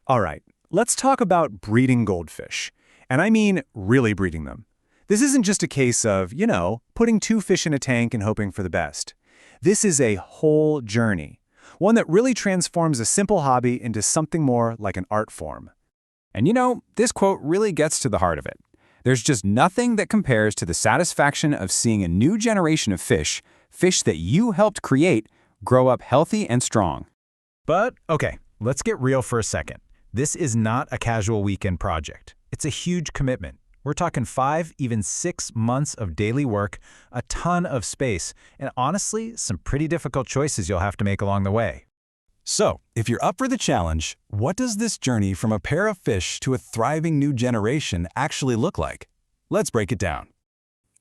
All right, let's talk about breeding goldfish. And I mean really breeding them. This isn't just a case of, putting two fish in a tank and hoping for the best. This is a whole journey, one that really transforms a simple hobby into something more like an art form. And this quote really gets to the heart of it. There's just nothing that compares to the satisfaction of seeing a new generation of fish that you helped create, grow up healthy and strong. But, okay, let's get real for a second. This is not a casual weekend project. It's a huge commitment. We're talking 5, even 6 months of daily work, a ton of space, and honestly, some pretty difficult choices you'll have to make along the way. So, if you're up for the challenge, what does this journey from a pair of fish to a thriving new generation actually look like? Let's break it down.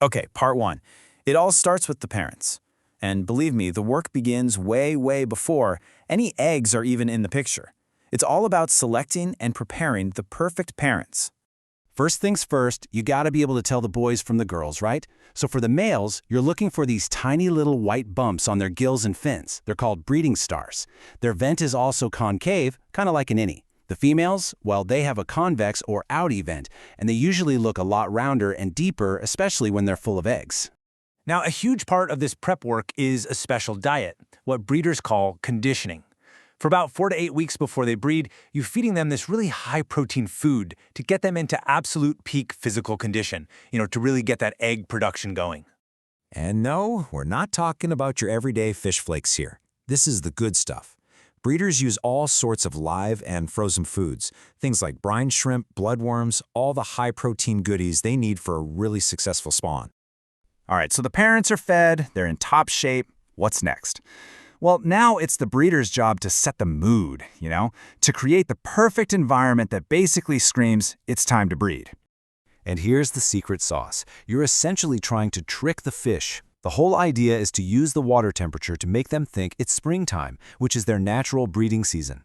Okay, part 1. It all starts with the parents. And believe me, the work begins way, way before any eggs are even in the picture. It's all about selecting and preparing the perfect parents. First things first, you gotta be able to tell the boys from the girls, right? So for the males, you're looking for these tiny little white bumps on their gills and fins. They're called breeding stars. Their vent is also concave, kind of like an innie. The females, well, they have a convex or outie vent, and they usually look a lot rounder and deeper, especially when they're full of eggs. Now, a huge part of this prep work is a special diet, what breeders call conditioning. For about 4 to 8 weeks before they breed, you're feeding them this really high-protein food to get them into absolute peak physical condition, to really get that egg production going. And no, we're not talking about your everyday fish flakes here. This is the good stuff. Breeders use all sorts of live and frozen foods, things like brine shrimp, bloodworms, all the high-protein goodies they need for a really successful spawn. All right, so the parents are fed, they're in top shape. What's next? Well, now it's the breeder's job to set the mood, to create the perfect environment that basically screams, it's time to breed. And here's the secret sauce. You're essentially trying to trick the fish. The whole idea is to use the water temperature to make them think it's springtime, which is their natural breeding season.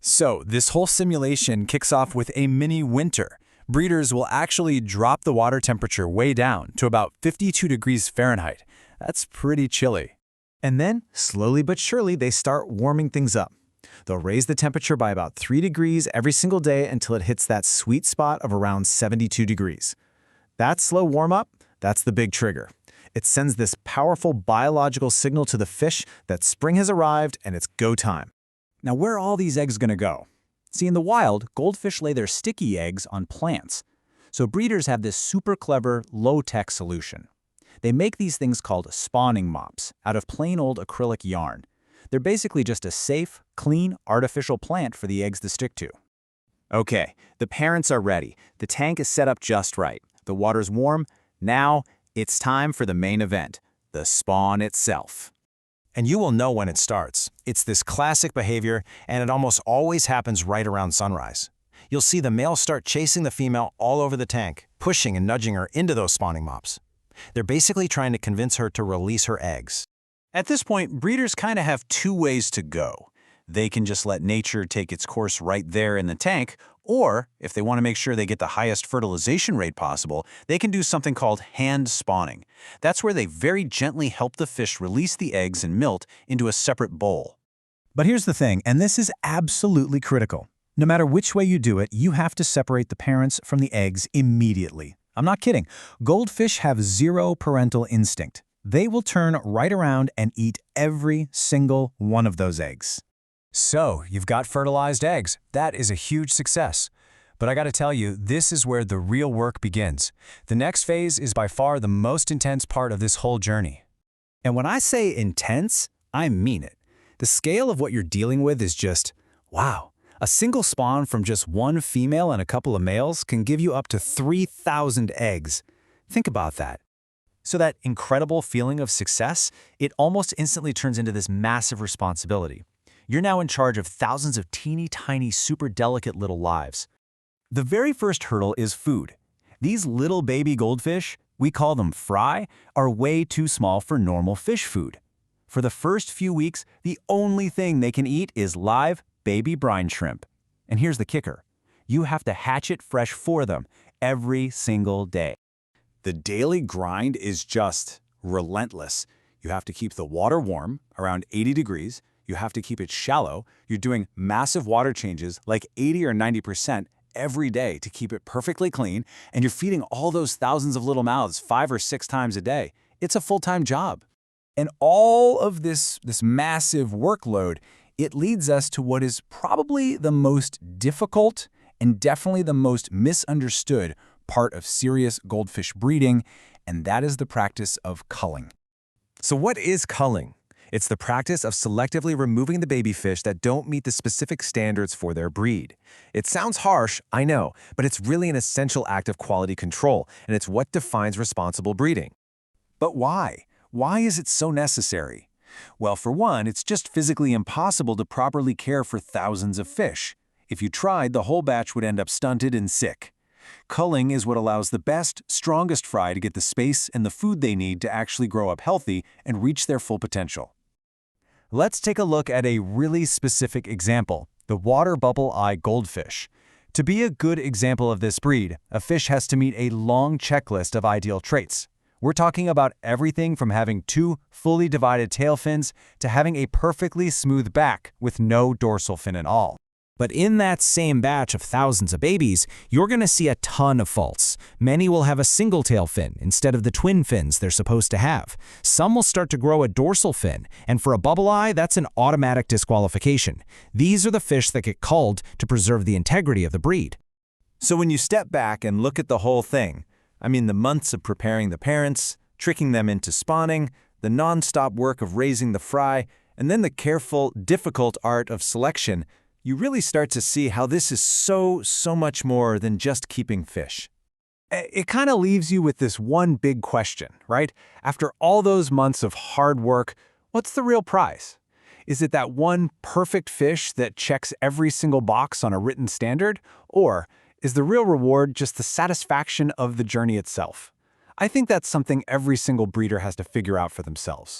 So, this whole simulation kicks off with a mini winter. Breeders will actually drop the water temperature way down to about 52 degrees Fahrenheit. That's pretty chilly. And then, slowly but surely, they start warming things up. They'll raise the temperature by about 3 degrees every single day until it hits that sweet spot of around 72 degrees. That slow warm-up, that's the big trigger. It sends this powerful biological signal to the fish that spring has arrived and it's go time. Now, where are all these eggs going to go? See, in the wild, goldfish lay their sticky eggs on plants. So breeders have this super clever, low-tech solution. They make these things called spawning mops out of plain old acrylic yarn. They're basically just a safe, clean, artificial plant for the eggs to stick to. Okay, the parents are ready. The tank is set up just right. The water's warm. Now, it's time for the main event, the spawn itself. And you will know when it starts. It's this classic behavior, and it almost always happens right around sunrise. You'll see the male start chasing the female all over the tank, pushing and nudging her into those spawning mops. They're basically trying to convince her to release her eggs. At this point, breeders kind of have 2 ways to go. They can just let nature take its course right there in the tank, or if they want to make sure they get the highest fertilization rate possible, they can do something called hand spawning. That's where they very gently help the fish release the eggs and milt into a separate bowl. But here's the thing, and this is absolutely critical. No matter which way you do it, you have to separate the parents from the eggs immediately. I'm not kidding. Goldfish have zero parental instinct. They will turn right around and eat every single one of those eggs. So, you've got fertilized eggs. That is a huge success. But I gotta tell you, this is where the real work begins. The next phase is by far the most intense part of this whole journey. And when I say intense, I mean it. The scale of what you're dealing with is just, wow. A single spawn from just one female and a couple of males can give you up to 3,000 eggs. Think about that. So that incredible feeling of success, it almost instantly turns into this massive responsibility. You're now in charge of thousands of teeny tiny, super delicate little lives. The very first hurdle is food. These little baby goldfish, we call them fry, are way too small for normal fish food. For the first few weeks, the only thing they can eat is live baby brine shrimp. And here's the kicker. You have to hatch it fresh for them every single day. The daily grind is just relentless. You have to keep the water warm, around 80 degrees. You have to keep it shallow. You're doing massive water changes, like 80 or 90% every day to keep it perfectly clean, and you're feeding all those thousands of little mouths 5 or 6 times a day. It's a full-time job. And all of this massive workload, it leads us to what is probably the most difficult and definitely the most misunderstood part of serious goldfish breeding, and that is the practice of culling. So what is culling? It's the practice of selectively removing the baby fish that don't meet the specific standards for their breed. It sounds harsh, I know, but it's really an essential act of quality control, and it's what defines responsible breeding. But why? Why is it so necessary? Well, for one, it's just physically impossible to properly care for thousands of fish. If you tried, the whole batch would end up stunted and sick. Culling is what allows the best, strongest fry to get the space and the food they need to actually grow up healthy and reach their full potential. Let's take a look at a really specific example, the water bubble eye goldfish. To be a good example of this breed, a fish has to meet a long checklist of ideal traits. We're talking about everything from having 2 fully divided tail fins to having a perfectly smooth back with no dorsal fin at all. But in that same batch of thousands of babies, you're going to see a ton of faults. Many will have a single tail fin instead of the twin fins they're supposed to have. Some will start to grow a dorsal fin, and for a bubble eye, that's an automatic disqualification. These are the fish that get culled to preserve the integrity of the breed. So when you step back and look at the whole thing, I mean the months of preparing the parents, tricking them into spawning, the non-stop work of raising the fry, and then the careful, difficult art of selection, you really start to see how this is so much more than just keeping fish. It kind of leaves you with this one big question, right? After all those months of hard work, what's the real prize? Is it that one perfect fish that checks every single box on a written standard? Or is the real reward just the satisfaction of the journey itself? I think that's something every single breeder has to figure out for themselves.